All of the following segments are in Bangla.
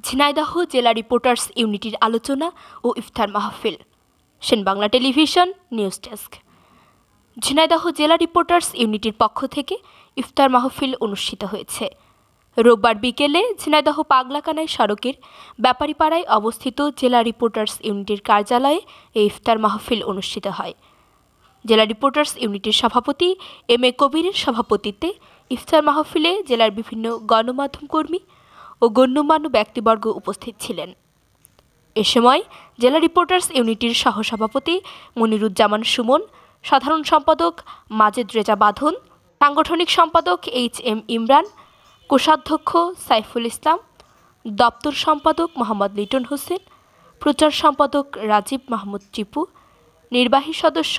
ঝিনাইদহ জেলা রিপোর্টার্স ইউনিটির আলোচনা ও ইফতার মাহফিল। Sen Bangla television news desk. Jhenaidah জেলা রিপোর্টার্স ইউনিটির পক্ষ থেকে ইফতার মাহফিল অনুষ্ঠিত হয়েছে। রোববার বিকেলে ঝিনাইদহ পাগলাকানাই সড়কের ব্যাপারীপাড়ায় অবস্থিত জেলা রিপোর্টার্স ইউনিটির কার্যালয়ে এই ইফতার মাহফিল অনুষ্ঠিত হয়। জেলা রিপোর্টার্স ইউনিটির সভাপতি এম এ কবিরের সভাপতিত্বে ইফতার মাহফিলে জেলার বিভিন্ন গণমাধ্যম কর্মী ও গণ্যমান্য ব্যক্তিবর্গ উপস্থিত ছিলেন। এ সময় জেলা রিপোর্টার্স ইউনিটির সহসভাপতি মনিরুজ্জামান সুমন, সাধারণ সম্পাদক মাজেদ রেজা বাঁধন, সাংগঠনিক সম্পাদক এইচ এম ইমরান, কোষাধ্যক্ষ সাইফুল ইসলাম, দপ্তর সম্পাদক মোহাম্মদ লিটন হোসেন, প্রচার সম্পাদক রাজীব মাহমুদ চিপু, নির্বাহী সদস্য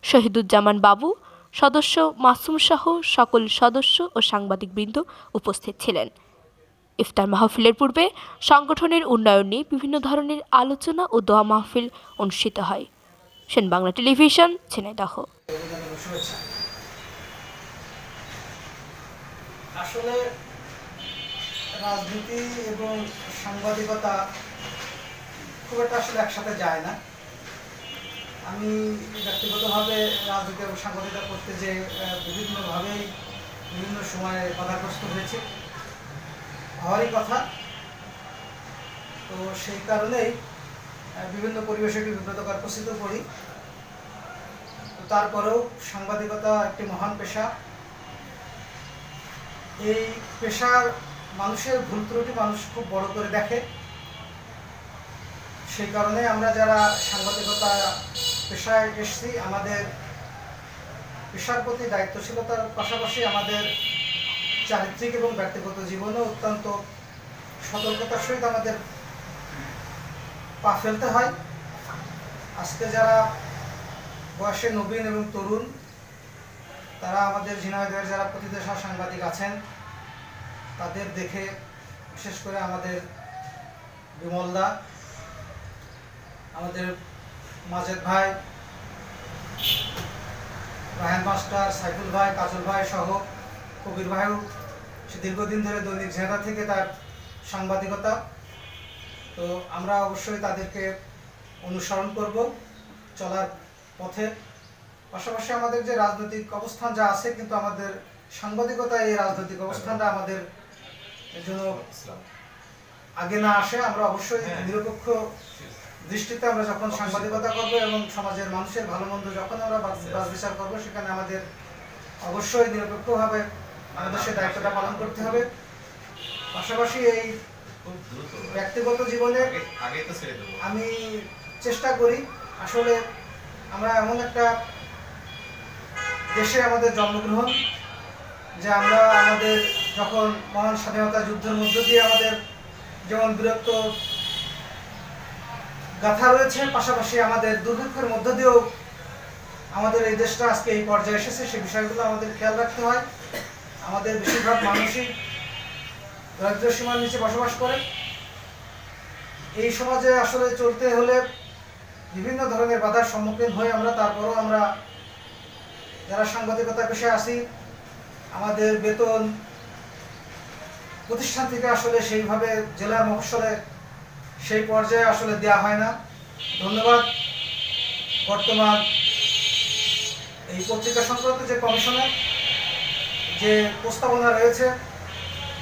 শহীদুজ্জামান বাবু, সদস্য মাসুম সহ সকল সদস্য ও সাংবাদিকবৃন্দ উপস্থিত ছিলেন। ইফতার মাহফিলের পূর্বে সংগঠনের উন্নয়ন নিয়ে বিভিন্ন ধরনের আলোচনা ও দোয়া মাহফিল অনুষ্ঠিত হয়। সেন বাংলা টেলিভিশন, ঝিনাইদহ। আসলে রাজনীতি এবং সাংবাদিকতা খুব একটা আসলে একসাথে যায় না। আমি ব্যক্তিগতভাবে রাজনীতি এবং সাংবাদিকতা করতে যে বিভিন্নভাবেই বিভিন্ন সময়ে বাধাগ্রস্ত হয়েছে, হওয়ারই কথা। তো সেই কারণেই বিভিন্ন পরিবেশে বিব্রতকর পরিস্থিতি পড়ি। তো তারপরেও সাংবাদিকতা একটি মহান পেশা। এই পেশার মানুষের ভুল ত্রুটি মানুষ খুব বড় করে দেখে। সেই কারণে আমরা যারা সাংবাদিকতা পেশায় এসেছি, আমাদের পেশার প্রতি দায়িত্বশীলতার পাশাপাশি আমাদের চারিত্রিক এবং ব্যক্তিগত জীবনে অত্যন্ত সতর্কতার সহিত আমাদের পা ফেলতে হয়। আজকে যারা বয়সে নবীন এবং তরুণ, তারা আমাদের ঝিনাইদহের যারা প্রতিদেশা সাংবাদিক আছেন, তাদের দেখে বিশেষ করে আমাদের বিমলদা, আমাদের মাজেদ ভাই, রায়হান মাস্টার, সাইফুল ভাই, কাজল ভাই সহ কবির ভাইও সে দীর্ঘদিন ধরে দৈনিক ঝিনাইদহ থেকে তার সাংবাদিকতা। তো আমরা অবশ্যই তাদেরকে অনুসরণ করব চলার পথে। পাশাপাশি আমাদের যে রাজনৈতিক অবস্থান যা আছে, কিন্তু আমাদের সাংবাদিকতা এই রাজনৈতিক অবস্থানটা আমাদের জন্য আগে না আসে। আমরা অবশ্যই নিরপেক্ষ দৃষ্টিতে আমরা যখন সাংবাদিকতা করব এবং সমাজের মানুষের ভালো মন্দ যখন আমরা বাছ বিচার করবো, সেখানে আমাদের অবশ্যই নিরপেক্ষভাবে আমাদের সে দায়িত্বটা পালন করতে হবে। পাশাপাশি এই ব্যক্তিগত জীবনে আমি চেষ্টা করি, আসলে আমরা এমন একটা দেশে আমাদের জন্মগ্রহণ যে আমরা আমাদের যখন মহান স্বাধীনতা যুদ্ধের মধ্য দিয়ে আমাদের যেমন বীরত্ব গাথা রয়েছে, পাশাপাশি আমাদের দুর্ভিক্ষের মধ্য দিয়েও আমাদের এই দেশটা আজকে এই পর্যায়ে এসেছে, সেই বিষয়গুলো আমাদের খেয়াল রাখতে হয়। আমাদের বেশিরভাগ মানুষই দারিদ্র্য সীমার নিচে বসবাস করে। এই সমাজে আসলে চলতে হলে বিভিন্ন ধরনের বাধার সম্মুখীন হই আমরা। তারপরও আমরা যারা সাংবাদিকতা পেশায় আছি, আমাদের বেতন প্রতিষ্ঠান থেকে আসলে সেইভাবে জেলার মফস্বলে সেই পর্যায়ে আসলে দেওয়া হয় না। ধন্যবাদ বর্তমান এই পত্রিকা সংক্রান্ত যে কমিশনের যে প্রস্তাবনা রয়েছে,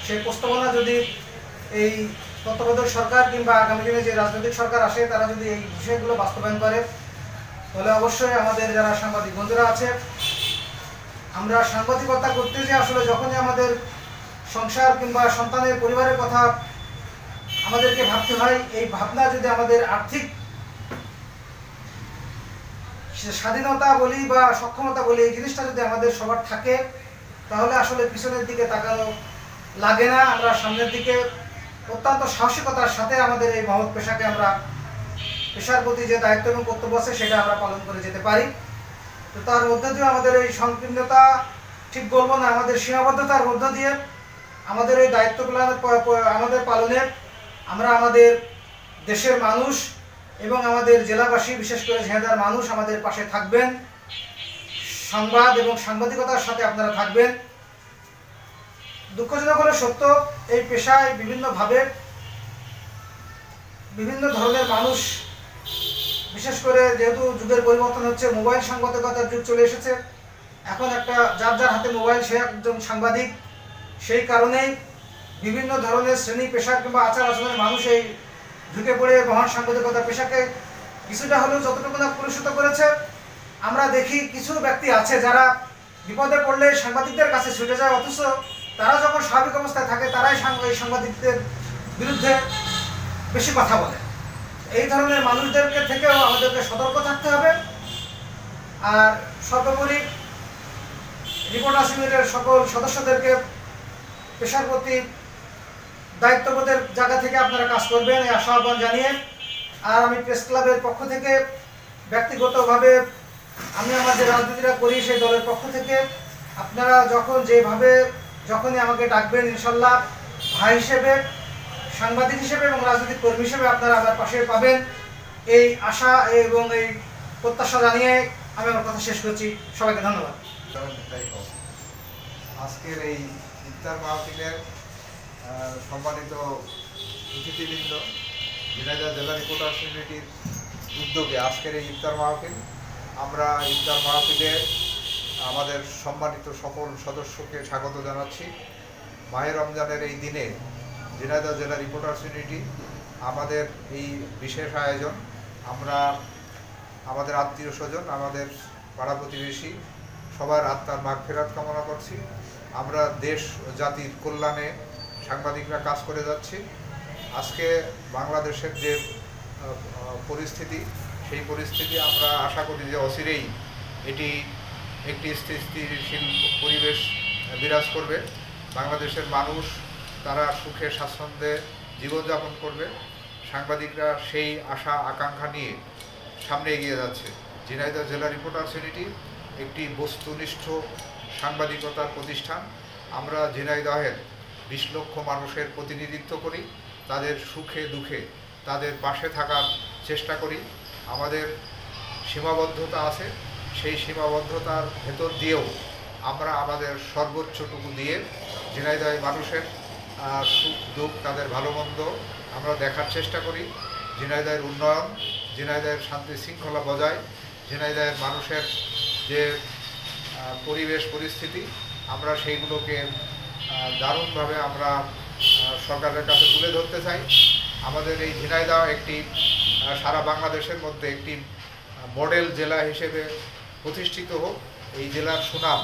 সেই প্রস্তাবনা যদি এই তত্ত্বাবধায়ক সরকার কিংবা আগামী দিনে যে রাজনৈতিক সরকার আসে, তারা যদি এই বিষয়গুলো বাস্তবায়ন করে, তাহলে অবশ্যই আমাদের যারা সাংবাদিক বন্ধুরা আছে, আমরা সাংবাদিকতা করতে যে আসলে যখনই আমাদের সংসার কিংবা সন্তানের পরিবারের কথা আমাদেরকে ভাবতে হয়, এই ভাবনা যদি আমাদের আর্থিক স্বাধীনতা বলি বা সক্ষমতা বলি, এই জিনিসটা যদি আমাদের সবার থাকে, তাহলে আসলে পিছনের দিকে তাকানো লাগে না। আমরা সামনের দিকে অত্যন্ত সাহসিকতার সাথে আমাদের এই মহৎ পেশাকে আমরা পেশার প্রতি যে দায়িত্ব এবং কর্তব্য আছে সেটা আমরা পালন করে যেতে পারি। তো তার মধ্যে দিয়ে আমাদের এই সংকীর্ণতা ঠিক বলবো না, আমাদের সীমাবদ্ধতার মধ্য দিয়ে আমাদের এই দায়িত্বগুলো আমাদের পালনের আমরা আমাদের দেশের মানুষ এবং আমাদের জেলাবাসী, বিশেষ করে ঝিনাইদহের মানুষ আমাদের পাশে থাকবেন। সংবাদ এবং সাংবাদিকতার সাথে আপনারা থাকবেন। দুঃখজনক হলে সত্য, এই পেশায় বিভিন্নভাবে বিভিন্ন ধরনের মানুষ, বিশেষ করে যেহেতু যুগের পরিবর্তন হচ্ছে, মোবাইল সাংবাদিকতার যুগ চলে এসেছে, এখন একটা যার যার হাতে মোবাইল সে একজন সাংবাদিক। সেই কারণেই বিভিন্ন ধরনের শ্রেণী পেশা কিংবা আচার আচরণের মানুষ এই ঢুকে পড়ে মহান সাংবাদিকতা পেশাকে কিছুটা হলেও যতটুকু না কলুষিত করেছে। আমরা দেখি কিছু ব্যক্তি আছে যারা বিপদে পড়লে সাংবাদিকদের কাছে ছুটে যায়, অথচ তারা যখন স্বাভাবিক অবস্থায় থাকে তারাই এই সাংবাদিকদের বিরুদ্ধে বেশি কথা বলে। এই ধরনের মানুষদেরকে থেকেও আমাদেরকে সতর্ক থাকতে হবে। আর সর্বোপরি রিপোর্টার্স ইউনিটের সকল সদস্যদেরকে পেশার প্রতি দায়িত্ববোধের জায়গা থেকে আপনারা কাজ করবেন এই আশা আহ্বান জানিয়ে, আর আমি প্রেস ক্লাবের পক্ষ থেকে ব্যক্তিগতভাবে আমি আমার যে রাজনীতিটা করি সেই দলের পক্ষ থেকে আপনারা যখনই আমাকে ডাকবেন, ইনশাল্লাহ ভাই হিসেবে, সাংবাদিক হিসেবে এবং রাজনৈতিক কর্মী হিসেবে আপনারা আমার পাশে পাবেন, এই আশা এবং এই প্রত্যাশা জানিয়ে আমি আমার কথা শেষ করছি। সবাইকে ধন্যবাদ। আজকের এই ইফতার মাহফিলের সম্মানিত অতিথিবৃন্দ, ঝিনাইদহ জেলা রিপোর্টার্স ইউনিটির উদ্যোগে আজকের এই ইফতার মাহফিল, আমরা ইফতার মাহফিলে আমাদের সম্মানিত সকল সদস্যকে স্বাগত জানাচ্ছি। মাহে রমজানের এই দিনে ঝিনাইদহ জেলা রিপোর্টার্স ইউনিটি আমাদের এই বিশেষ আয়োজন, আমরা আমাদের আত্মীয় স্বজন, আমাদের পাড়া প্রতিবেশী সবার আত্মার মাগফিরাত কামনা করছি। আমরা দেশ ও জাতির কল্যাণে সাংবাদিকরা কাজ করে যাচ্ছি। আজকে বাংলাদেশের যে পরিস্থিতি, সেই পরিস্থিতি আমরা আশা করি যে অচিরেই এটি একটি স্থিতিশীল পরিবেশ বিরাজ করবে। বাংলাদেশের মানুষ তারা সুখে স্বাচ্ছন্দ্যে জীবনযাপন করবে। সাংবাদিকরা সেই আশা আকাঙ্ক্ষা নিয়ে সামনে এগিয়ে যাচ্ছে। ঝিনাইদহ জেলা রিপোর্টার্স ইউনিটি একটি বস্তুনিষ্ঠ সাংবাদিকতার প্রতিষ্ঠান। আমরা ঝিনাইদহের 20 লক্ষ মানুষের প্রতিনিধিত্ব করি, তাদের সুখে দুঃখে তাদের পাশে থাকার চেষ্টা করি। আমাদের সীমাবদ্ধতা আছে, সেই সীমাবদ্ধতার ভেতর দিয়েও আমরা আমাদের সর্বোচ্চটুকু দিয়ে ঝিনাইদহের মানুষের সুখ দুঃখ, তাদের ভালো মন্দ আমরা দেখার চেষ্টা করি। ঝিনাইদহের উন্নয়ন, ঝিনাইদহের শান্তি শৃঙ্খলা বজায়, ঝিনাইদহের মানুষের যে পরিবেশ পরিস্থিতি, আমরা সেইগুলোকে দারুণভাবে আমরা সরকারের কাছে তুলে ধরতে চাই। আমাদের এই ঝিনাইদহ একটি সারা বাংলাদেশের মধ্যে একটি মডেল জেলা হিসেবে প্রতিষ্ঠিত হোক, এই জেলার সুনাম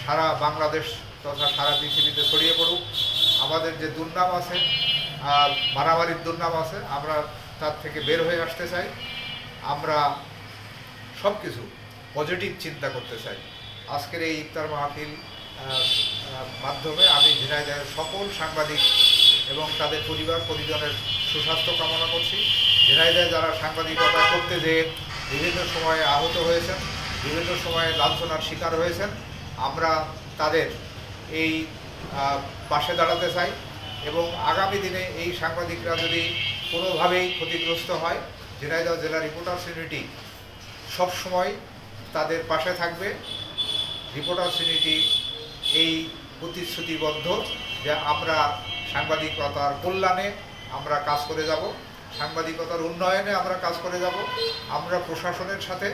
সারা বাংলাদেশ তথা সারা পৃথিবীতে ছড়িয়ে পড়ুক। আমাদের যে দুর্নাম আছে, মারামারির দুর্নাম আছে, আমরা তার থেকে বের হয়ে আসতে চাই। আমরা সব কিছু পজিটিভ চিন্তা করতে চাই। আজকের এই ইফতার মাহফিল মাধ্যমে আমি ঝিনাইদহের সকল সাংবাদিক এবং তাদের পরিবার পরিজনের সুস্বাস্থ্য কামনা করছি। ঝিনাইদহে যারা সাংবাদিকতা করতে যেয়ে বিভিন্ন সময়ে আহত হয়েছেন, বিভিন্ন সময়ে লাঞ্ছনার শিকার হয়েছেন, আমরা তাদের এই পাশে দাঁড়াতে চাই এবং আগামী দিনে এই সাংবাদিকরা যদি কোনোভাবেই ক্ষতিগ্রস্ত হয়, ঝিনাইদহ জেলা রিপোর্টার্স ইউনিটি সবসময় তাদের পাশে থাকবে। রিপোর্টার্স ইউনিটি এই প্রতিশ্রুতিবদ্ধ যে আমরা সাংবাদিকতার কল্যাণে আমরা কাজ করে যাব, সাংবাদিকতার উন্নয়নে আমরা কাজ করে যাব। আমরা প্রশাসনের সাথে,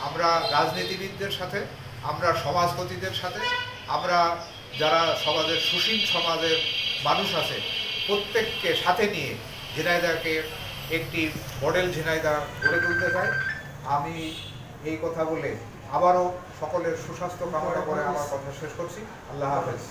আমরা রাজনীতিবিদদের সাথে, আমরা সমাজপতিদের সাথে, আমরা যারা সমাজের সুশীল সমাজের মানুষ আছে প্রত্যেককে সাথে নিয়ে ঝিনাইদহকে একটি মডেল ঝিনাইদহ গড়ে তুলতে চাই। আমি এই কথা বলে আবারও সকলের সুস্বাস্থ্য কামনা করে আমার কথা শেষ করছি। আল্লাহ হাফেজ।